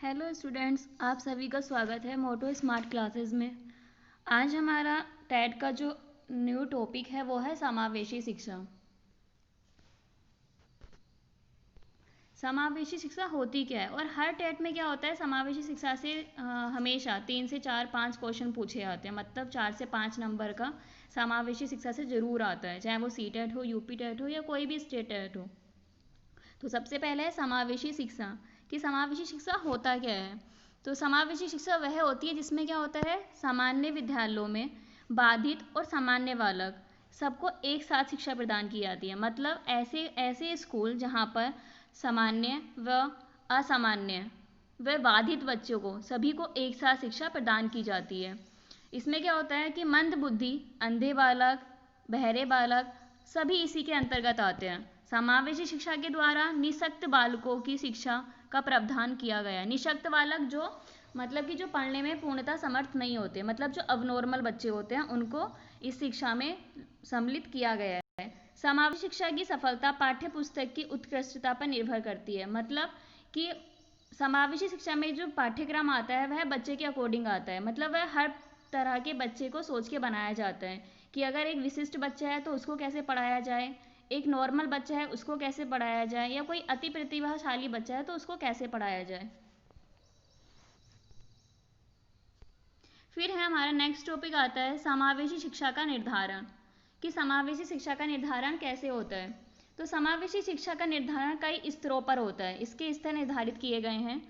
Hello students, आप सभी का स्वागत है मोटो स्मार्ट क्लासेस में। आज हमारा टेट का जो न्यू टॉपिक है वो है समावेशी शिक्षा। समावेशी शिक्षा होती क्या है और हर टेट में क्या होता है, समावेशी शिक्षा से हमेशा 3 से 4 5 क्वेश्चन पूछे जाते हैं। मतलब 4 से 5 नंबर का समावेशी शिक्षा से ज़रूर आता है, चाहे वो सी टेट हो, यूपी टेट हो या कोई भी स्टेट टेट हो। तो सबसे पहले है समावेशी शिक्षा कि समावेशी शिक्षा होता क्या है। तो समावेशी शिक्षा वह होती है जिसमें क्या होता है, सामान्य विद्यालयों में बाधित और सामान्य बालक सबको एक साथ शिक्षा प्रदान की जाती है। मतलब ऐसे ऐसे स्कूल जहाँ पर सामान्य व असामान्य व बाधित बच्चों को सभी को एक साथ शिक्षा प्रदान की जाती है। इसमें क्या होता है कि मंद बुद्धि, अंधे बालक, बहरे बालक सभी इसी के अंतर्गत आते हैं। समावेशी शिक्षा के द्वारा निशक्त बालकों की शिक्षा का प्रावधान किया गया है। निशक्त बालक जो मतलब कि जो पढ़ने में पूर्णतः समर्थ नहीं होते, मतलब जो अबनॉर्मल बच्चे होते हैं, उनको इस शिक्षा में सम्मिलित किया गया है। समावेशी शिक्षा की सफलता पाठ्य पुस्तक की उत्कृष्टता पर निर्भर करती है। मतलब कि समावेशी शिक्षा में जो पाठ्यक्रम आता है वह बच्चे के अकॉर्डिंग आता है। मतलब वह हर तरह के बच्चे को सोच के बनाया जाता है कि अगर एक विशिष्ट बच्चा है तो उसको कैसे पढ़ाया जाए, एक नॉर्मल बच्चा है उसको कैसे पढ़ाया जाए, या कोई अति प्रतिभाशाली बच्चा है तो उसको कैसे पढ़ाया जाए। फिर है हमारा नेक्स्ट टॉपिक आता है समावेशी शिक्षा का निर्धारण कि समावेशी शिक्षा का निर्धारण कैसे होता है। तो समावेशी शिक्षा का निर्धारण कई स्तरों पर होता है। इसके स्तर निर्धारित किए गए हैं।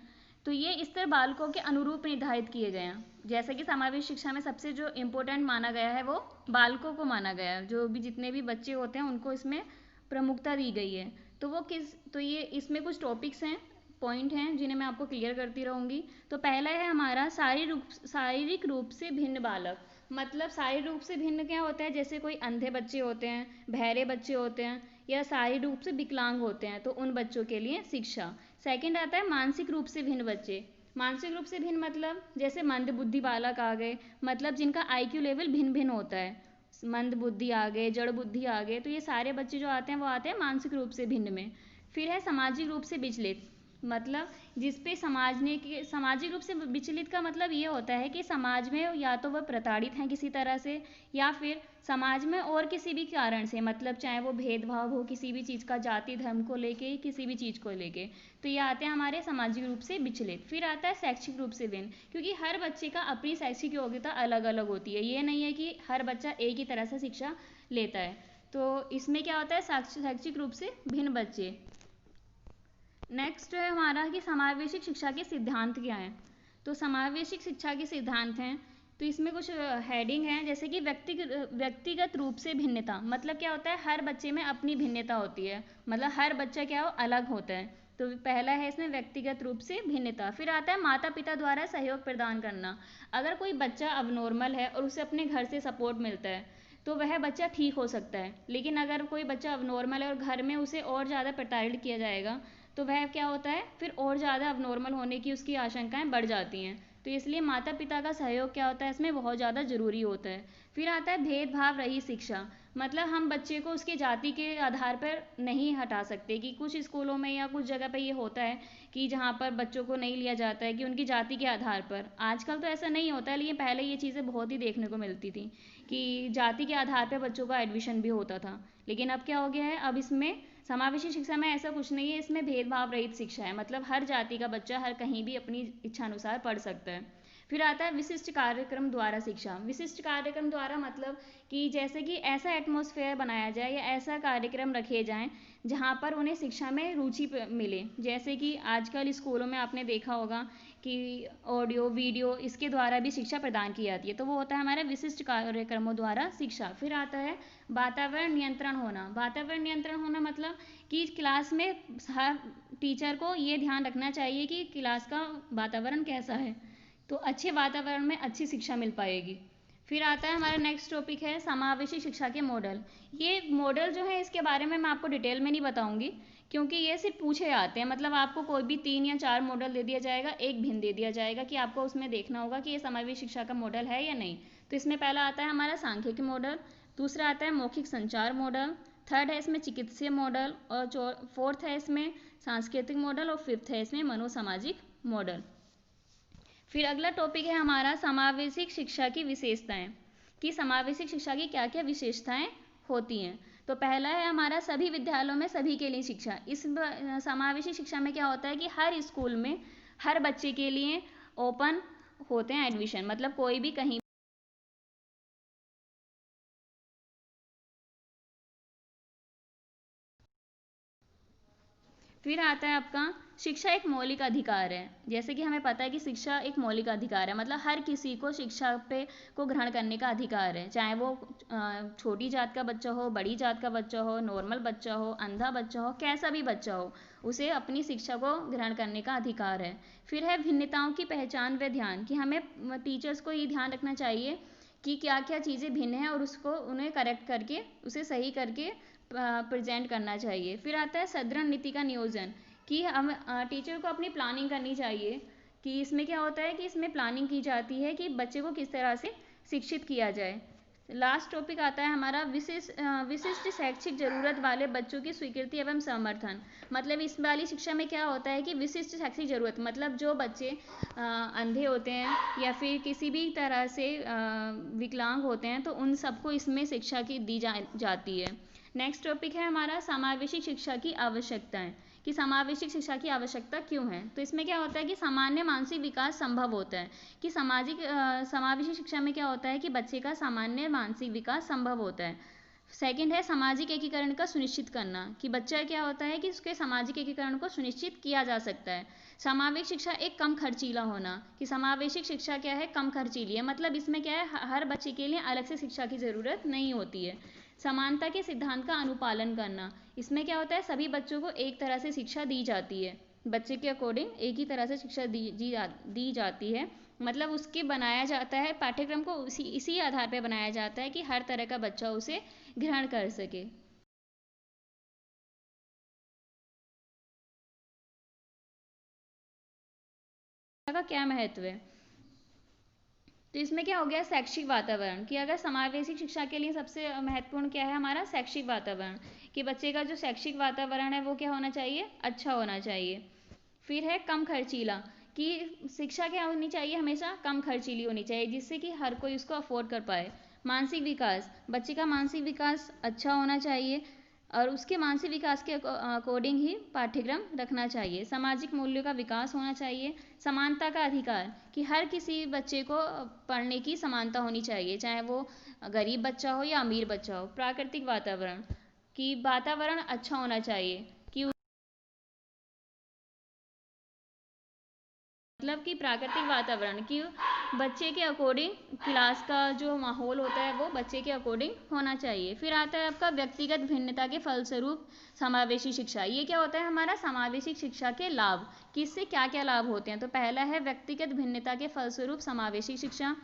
तो ये स्तर बालकों के अनुरूप निर्धारित किए गए हैं। जैसे कि समावेशी शिक्षा में सबसे जो इम्पोर्टेंट माना गया है वो बालकों को माना गया है। जो भी जितने भी बच्चे होते हैं उनको इसमें प्रमुखता दी गई है। तो ये इसमें कुछ टॉपिक्स हैं, पॉइंट हैं जिन्हें मैं आपको क्लियर करती रहूँगी। तो पहला है हमारा शारीरिक रूप से भिन्न बालक। मतलब शारीरिक रूप से भिन्न क्या होता है, जैसे कोई अंधे बच्चे होते हैं, बहरे बच्चे होते हैं या शारीरिक रूप से विकलांग होते हैं, तो उन बच्चों के लिए शिक्षा। सेकंड आता है मानसिक रूप से भिन्न बच्चे। मानसिक रूप से भिन्न मतलब जैसे मंद बुद्धि बालक आ गए, मतलब जिनका IQ लेवल भिन्न भिन्न होता है। मंद बुद्धि आ गए, जड़ बुद्धि आ गए, तो ये सारे बच्चे जो आते हैं वो आते हैं मानसिक रूप से भिन्न में। फिर है सामाजिक रूप से विचलित। मतलब जिसपे सामाजिक रूप से विचलित का मतलब ये होता है कि समाज में या तो वह प्रताड़ित हैं किसी तरह से, या फिर समाज में और किसी भी कारण से, मतलब चाहे वो भेदभाव हो किसी भी चीज़ का, जाति धर्म को लेके, किसी भी चीज़ को लेके, तो ये आते हैं हमारे सामाजिक रूप से विचलित। फिर आता है शैक्षिक रूप से भिन्न, क्योंकि हर बच्चे का अपनी शैक्षिक योग्यता अलग अलग होती है। ये नहीं है कि हर बच्चा एक ही तरह से शिक्षा लेता है। तो इसमें क्या होता है, शैक्षिक रूप से भिन्न बच्चे। नेक्स्ट है हमारा कि समावेशी शिक्षा के सिद्धांत क्या हैं। तो समावेशी शिक्षा के सिद्धांत हैं, तो इसमें कुछ हेडिंग है, जैसे कि व्यक्तिगत रूप से भिन्नता। मतलब क्या होता है, हर बच्चे में अपनी भिन्नता होती है, मतलब हर बच्चा क्या हो, अलग होता है। तो पहला है इसमें व्यक्तिगत रूप से भिन्नता। फिर आता है माता पिता द्वारा सहयोग प्रदान करना। अगर कोई बच्चा अबनॉर्मल है और उसे अपने घर से सपोर्ट मिलता है तो वह बच्चा ठीक हो सकता है। लेकिन अगर कोई बच्चा अबनॉर्मल है और घर में उसे और ज़्यादा प्रताड़ित किया जाएगा तो वह क्या होता है, फिर और ज़्यादा अबनॉर्मल होने की उसकी आशंकाएं बढ़ जाती हैं। तो इसलिए माता पिता का सहयोग क्या होता है, इसमें बहुत ज़्यादा ज़रूरी होता है। फिर आता है भेदभाव रहित शिक्षा। मतलब हम बच्चे को उसके जाति के आधार पर नहीं हटा सकते, कि कुछ स्कूलों में या कुछ जगह पर ये होता है कि जहाँ पर बच्चों को नहीं लिया जाता है कि उनकी जाति के आधार पर। आजकल तो ऐसा नहीं होता है, लेकिन पहले ये चीज़ें बहुत ही देखने को मिलती थी कि जाति के आधार पर बच्चों का एडमिशन भी होता था। लेकिन अब क्या हो गया है, अब इसमें समावेशी शिक्षा में ऐसा कुछ नहीं है, इसमें भेदभाव रहित शिक्षा है। मतलब हर जाति का बच्चा हर कहीं भी अपनी इच्छानुसार पढ़ सकता है। फिर आता है विशिष्ट कार्यक्रम द्वारा शिक्षा। विशिष्ट कार्यक्रम द्वारा मतलब कि जैसे कि ऐसा एटमॉस्फेयर बनाया जाए या ऐसा कार्यक्रम रखे जाएं जहाँ पर उन्हें शिक्षा में रुचि मिले। जैसे कि आजकल स्कूलों में आपने देखा होगा कि ऑडियो वीडियो इसके द्वारा भी शिक्षा प्रदान की जाती है, तो वो होता है हमारा विशिष्ट कार्यक्रमों द्वारा शिक्षा। फिर आता है वातावरण नियंत्रण होना। वातावरण नियंत्रण होना मतलब कि क्लास में हर टीचर को ये ध्यान रखना चाहिए कि क्लास का वातावरण कैसा है, तो अच्छे वातावरण में अच्छी शिक्षा मिल पाएगी। फिर आता है हमारा नेक्स्ट टॉपिक है समावेशी शिक्षा के मॉडल। ये मॉडल जो है इसके बारे में मैं आपको डिटेल में नहीं बताऊंगी, क्योंकि ये सिर्फ पूछे जाते हैं। मतलब आपको कोई भी 3 या 4 मॉडल दे दिया जाएगा, एक भिन्न दे दिया जाएगा कि आपको उसमें देखना होगा कि ये समावेशी शिक्षा का मॉडल है या नहीं। तो इसमें पहला आता है हमारा सांख्यिकी मॉडल, दूसरा आता है मौखिक संचार मॉडल, थर्ड है इसमें चिकित्सीय मॉडल, और फोर्थ है इसमें सांस्कृतिक मॉडल, और फिफ्थ है इसमें मनोसामाजिक मॉडल। फिर अगला टॉपिक है हमारा समावेशिक शिक्षा की विशेषताएं, कि समावेशिक शिक्षा की क्या क्या विशेषताएं होती हैं। तो पहला है हमारा सभी विद्यालयों में सभी के लिए शिक्षा। इस समावेशी शिक्षा में क्या होता है कि हर स्कूल में हर बच्चे के लिए ओपन होते हैं एडमिशन, मतलब कोई भी कहीं। फिर आता है आपका शिक्षा एक मौलिक अधिकार है। जैसे कि हमें पता है कि शिक्षा एक मौलिक अधिकार है, मतलब हर किसी को शिक्षा पे को ग्रहण करने का अधिकार है, चाहे वो छोटी जात का बच्चा हो, बड़ी जात का बच्चा हो, नॉर्मल बच्चा हो, अंधा बच्चा हो, कैसा भी बच्चा हो, उसे अपनी शिक्षा को ग्रहण करने का अधिकार है। फिर है भिन्नताओं की पहचान व ध्यान, कि हमें टीचर्स को ये ध्यान रखना चाहिए कि क्या क्या चीज़ें भिन्न हैं और उसको उन्हें करेक्ट करके उसे सही करके प्रेजेंट करना चाहिए। फिर आता है सदृढ़ नीति का नियोजन, कि हम टीचर को अपनी प्लानिंग करनी चाहिए, कि इसमें क्या होता है कि इसमें प्लानिंग की जाती है कि बच्चे को किस तरह से शिक्षित किया जाए। लास्ट टॉपिक आता है हमारा विशिष्ट शैक्षिक जरूरत वाले बच्चों की स्वीकृति एवं समर्थन। मतलब इस वाली शिक्षा में क्या होता है कि विशिष्ट शैक्षिक जरूरत, मतलब जो बच्चे अंधे होते हैं या फिर किसी भी तरह से विकलांग होते हैं, तो उन सबको इसमें शिक्षा की दी जाती है। नेक्स्ट टॉपिक है हमारा समावेशी शिक्षा की आवश्यकताएं, कि समावेशी शिक्षा की आवश्यकता क्यों है। तो इसमें क्या होता है कि सामान्य मानसिक विकास संभव होता है, कि समावेशी शिक्षा में क्या होता है कि बच्चे का सामान्य मानसिक विकास संभव होता है। सेकंड है सामाजिक एकीकरण का सुनिश्चित करना, कि बच्चा क्या होता है कि उसके सामाजिक एकीकरण को सुनिश्चित किया जा सकता है। समावेश शिक्षा एक कम खर्चीला होना, कि समावेशिक शिक्षा क्या है, कम खर्चीली है, मतलब इसमें क्या है हर बच्चे के लिए अलग से शिक्षा की ज़रूरत नहीं होती है। समानता के सिद्धांत का अनुपालन करना, इसमें क्या होता है सभी बच्चों को एक तरह से शिक्षा दी जाती है, बच्चे के अकॉर्डिंग एक ही तरह से शिक्षा दी जाती है, मतलब उसके बनाया जाता है पाठ्यक्रम को इसी आधार पर बनाया जाता है कि हर तरह का बच्चा उसे ग्रहण कर सके। का क्या महत्व है, तो इसमें क्या हो गया शैक्षिक वातावरण, कि अगर समावेशी शिक्षा के लिए सबसे महत्वपूर्ण क्या है हमारा शैक्षिक वातावरण, कि बच्चे का जो शैक्षिक वातावरण है वो क्या होना चाहिए, अच्छा होना चाहिए। फिर है कम खर्चीला, कि शिक्षा क्या होनी चाहिए, हमेशा कम खर्चीली होनी चाहिए, जिससे कि हर कोई उसको अफोर्ड कर पाए। मानसिक विकास, बच्चे का मानसिक विकास अच्छा होना चाहिए और उसके मानसिक विकास के अकॉर्डिंग ही पाठ्यक्रम रखना चाहिए। सामाजिक मूल्यों का विकास होना चाहिए। समानता का अधिकार, कि हर किसी बच्चे को पढ़ने की समानता होनी चाहिए, चाहे वो गरीब बच्चा हो या अमीर बच्चा हो। प्राकृतिक वातावरण, कि वातावरण अच्छा होना चाहिए, कि मतलब कि प्राकृतिक वातावरण, कि बच्चे के अकॉर्डिंग क्लास का जो माहौल होता है वो बच्चे के अकॉर्डिंग होना चाहिए। फिर आता है आपका व्यक्तिगत भिन्नता के फलस्वरूप समावेशी शिक्षा। ये क्या होता है हमारा समावेशी शिक्षा के लाभ, कि इससे क्या क्या लाभ होते हैं। तो पहला है व्यक्तिगत भिन्नता के फलस्वरूप समावेशी शिक्षा,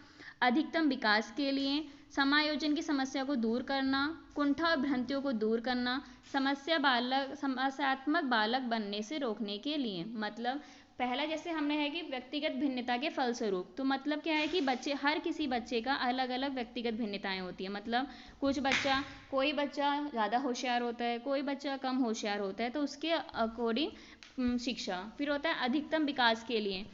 अधिकतम विकास के लिए, समायोजन की समस्या को दूर करना, कुंठा और भ्रांतियों को दूर करना, समस्यात्मक बालक बनने से रोकने के लिए। मतलब पहला जैसे हमने है कि व्यक्तिगत भिन्नता के फलस्वरूप, तो मतलब क्या है कि बच्चे हर किसी बच्चे का अलग अलग व्यक्तिगत भिन्नताएं होती है, मतलब कोई बच्चा ज़्यादा होशियार होता है, कोई बच्चा कम होशियार होता है, तो उसके अकॉर्डिंग शिक्षा। फिर होता है अधिकतम विकास के लिए,